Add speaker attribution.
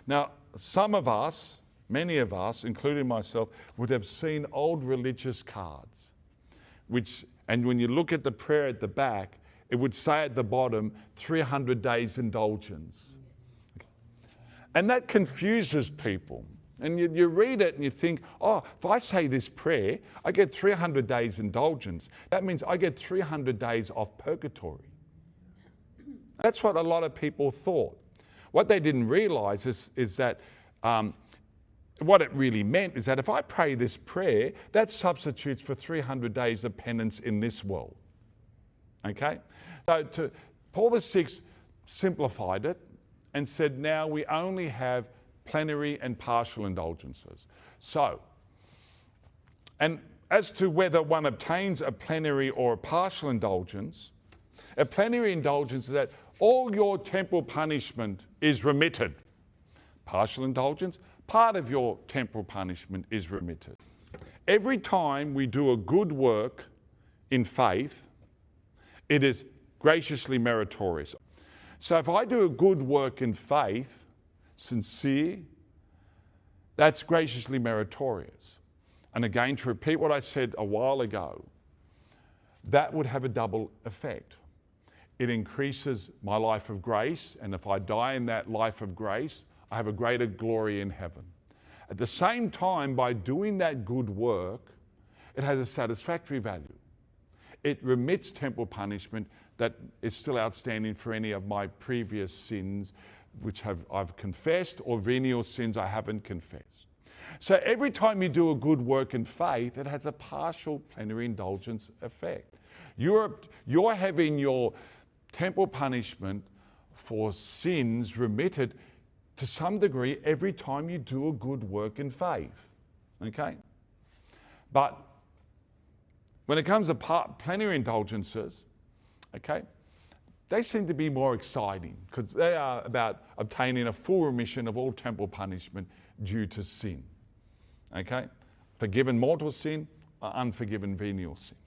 Speaker 1: Now, some of us, many of us, including myself, would have seen old religious cards, and when you look at the prayer at the back, it would say at the bottom, 300 days indulgence. And that confuses people. And you read it and you think, oh, if I say this prayer, I get 300 days indulgence. That means I get 300 days off purgatory. That's what a lot of people thought. What they didn't realize is that what it really meant is that if I pray this prayer, that substitutes for 300 days of penance in this world. Okay? So Paul VI simplified it and said now we only have plenary and partial indulgences. So, and as to whether one obtains a plenary or a partial indulgence, a plenary indulgence is that all your temporal punishment is remitted. Partial indulgence, part of your temporal punishment is remitted. Every time we do a good work in faith, it is graciously meritorious. So if I do a good work in faith, sincere, that's graciously meritorious. And again, to repeat what I said a while ago, that would have a double effect. It increases my life of grace, and if I die in that life of grace, I have a greater glory in heaven. At the same time, by doing that good work, it has a satisfactory value. It remits temporal punishment that is still outstanding for any of my previous sins which I've confessed, or venial sins I haven't confessed. So every time you do a good work in faith, it has a partial plenary indulgence effect. You're having your temporal punishment for sins remitted to some degree every time you do a good work in faith. Okay? But when it comes to plenary indulgences, okay, they seem to be more exciting because they are about obtaining a full remission of all temporal punishment due to sin. Okay? Forgiven mortal sin or unforgiven venial sin.